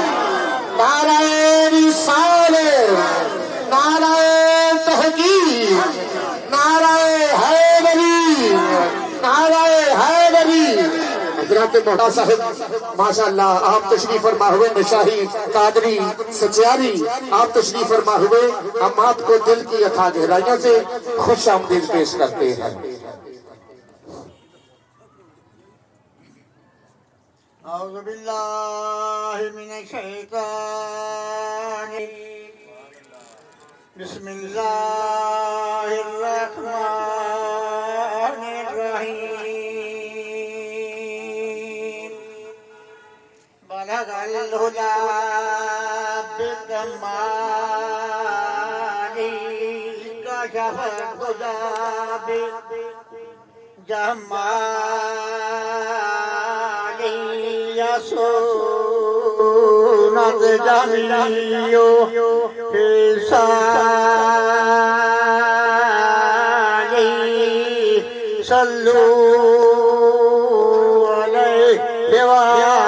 نعرہ رسالت، نعرہ تحقیق، نعرہ حیدری، نعرہ حیدری۔ حضرات مولا صاحب ماشاءاللہ آپ تشریف فرما ہوئے، نشاہی قادری سچیاری آپ تشریف فرما ہوئے، ہم آپ کو دل کی اتھا گہرائیوں سے خوش آمدید پیش کرتے ہیں۔ اعوذ باللہ من الشیطان، بسم اللہ الرحمن الرحیم، بلغ الہدی بالکمال، کشف الہدی بالجمال، یسونت جمیع حسانی، صلو علیہ وآلہ۔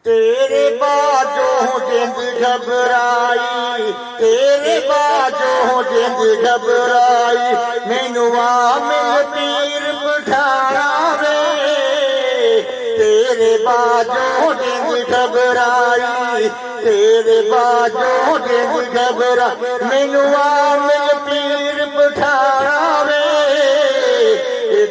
تیرے باجوں جند گھبرائی، تیرے باجوں جند گھبرائی، مینو عامل پیر پٹھانا وے، تیرے باجوں جند گھبرائی، تیرے باجوں جند گھبرائی، مینو عامل پیر پٹھانا وے،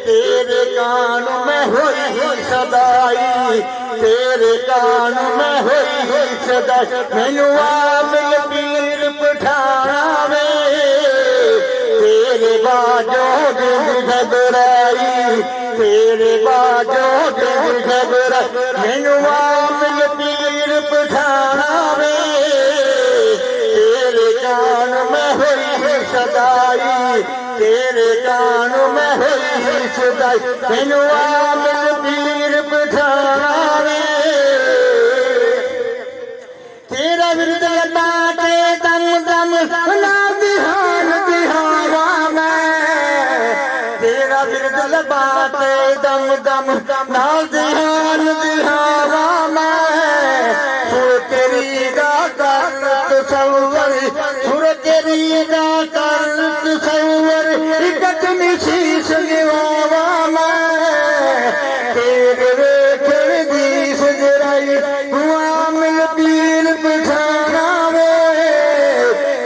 تیرے کان میں ہوئی صدائی، تیرے کان میں ہوئی صدائی، مینو عامل پیر پٹھانا وے، تیرے باجوں جند گھبرائی، تیرے باجوں جند گھبرائی، مینو عامل پیر پٹھانا وے، تیرے کان میں ہوئی صدائی، تیرے کان میں ہوئی صدائی، مینو عامل پیر پٹھانا وے، تیرا ورد لبا کے دم دم نا دہان دہاوا میں، تیرا ورد لبا کے دم دم نا دہان دہاوا میں، سر تیری دا کر تصور، سر تیری دا کر تصور، اکت نشیش نواوا میں، تیرے ویکھن دی سجرائی، عامل پیر پٹھانا وے،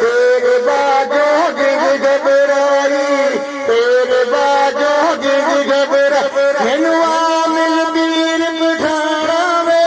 تیرے باجوں جند گھبرائی، تیرے باجوں جند گھبرائی، مینو عامل پیر پٹھانا وے،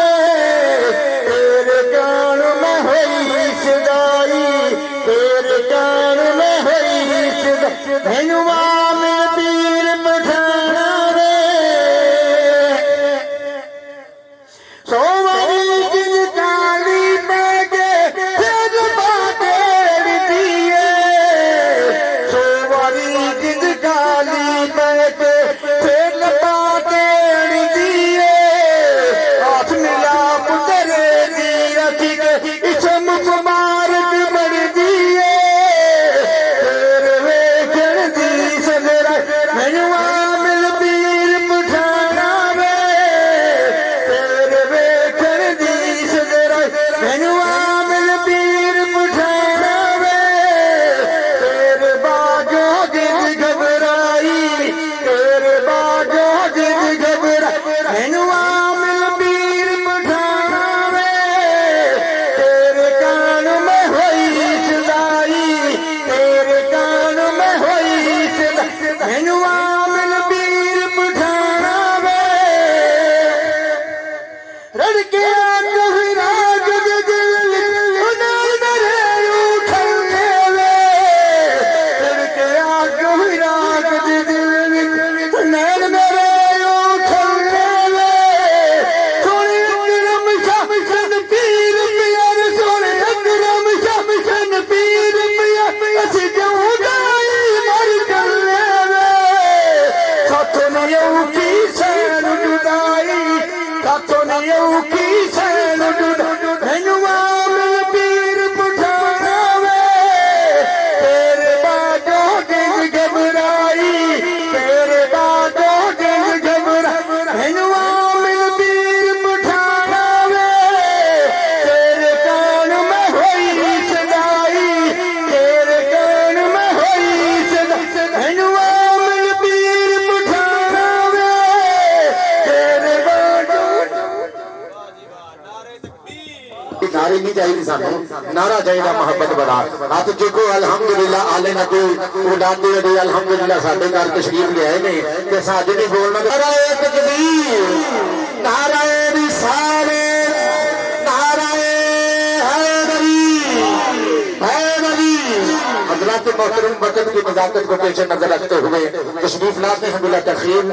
چاہیے سانو نعرہ چاہیے محبت بڑا ہاتھ چکو الحمدللہ آلے نہ کوئی اڈاندے اڈے الحمدللہ ساڈے گھر تشریف لے آئے نے تے ساڈے نہیں بولنا نعرہ تکبیر نعرہ رسالت نعرہ حیدری حضرات محترم وقت کی نزاکت کو پیش نظر رکھتے ہوئے تشریف لاتے ہیں بلا تاخیر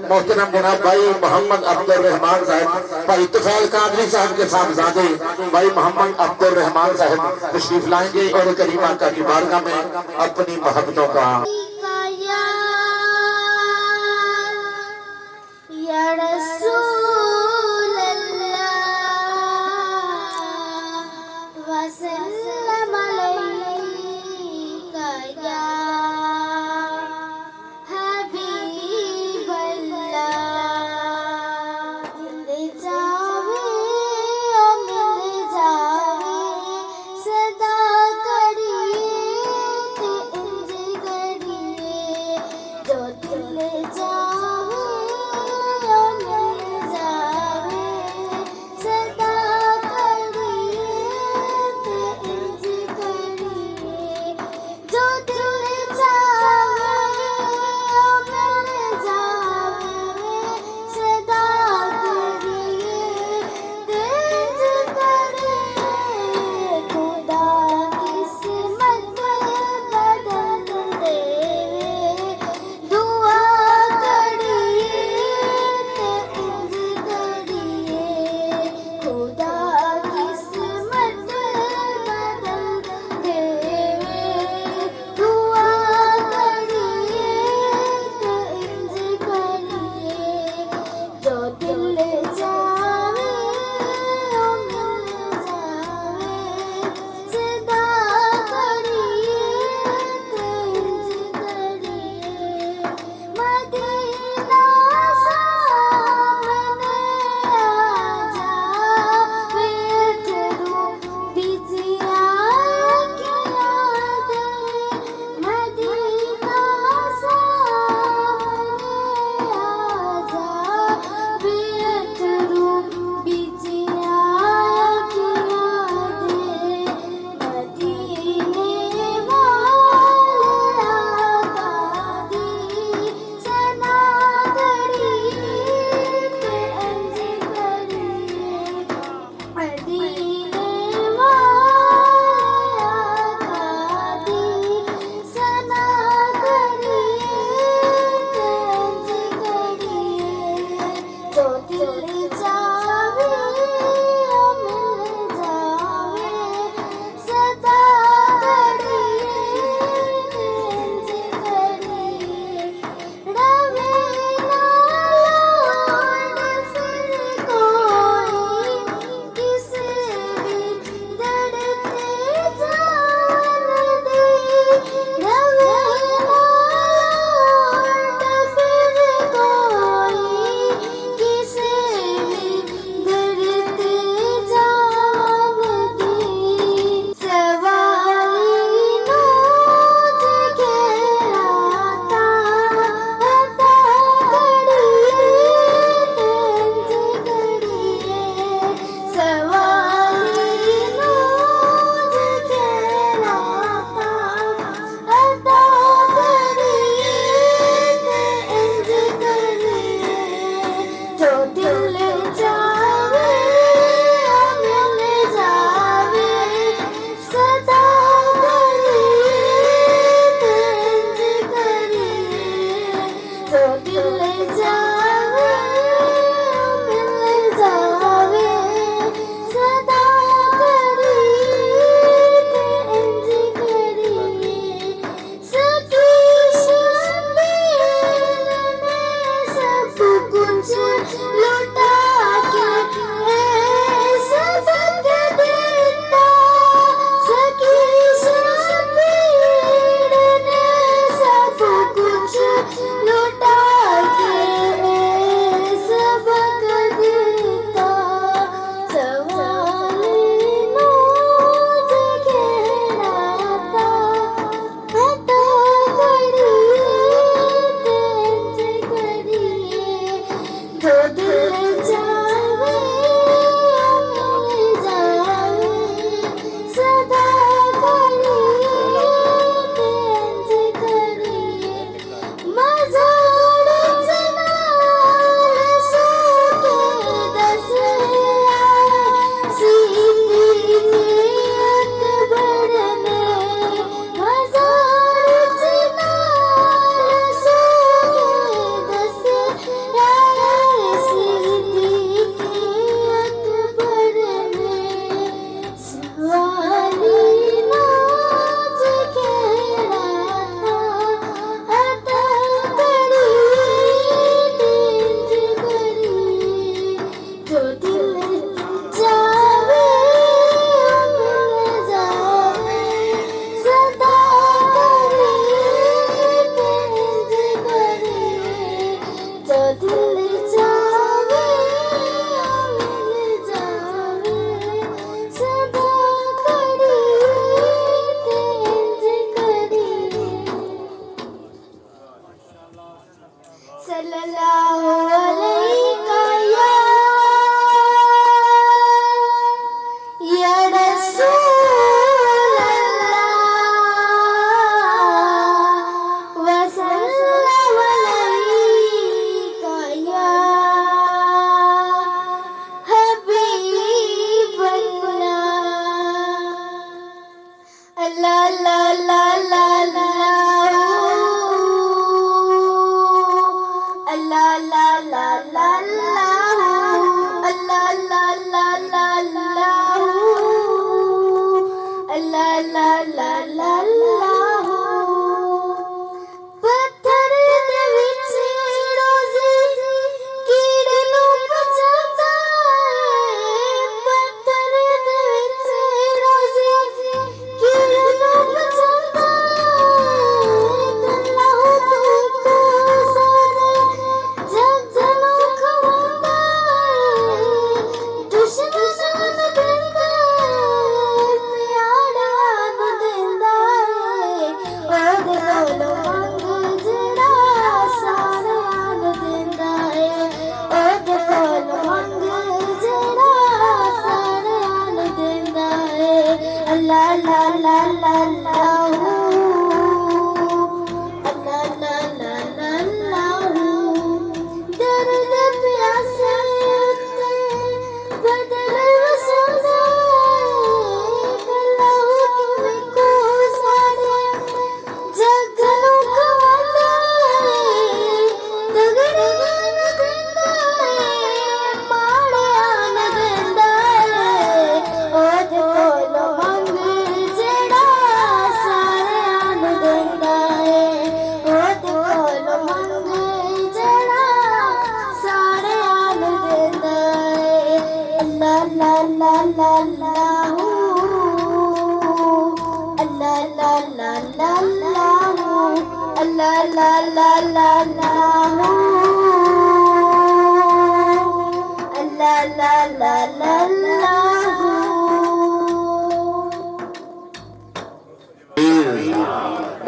محترم جناب بھائی محمد عبد الرحمان صاحب بھائی اتفال قادری صاحب کے صاحبزادے بھائی محمد عبد الرحمان صاحب تشریف لائیں گے اور کریم آقا کی بارگاہ میں اپنی محبتوں کا یا رسول اللہ وسلم علیکہ یا حبیب اللہ دل جاوے او مل جاوے صدا کریے تے انج کریے جو دل جاوے او مل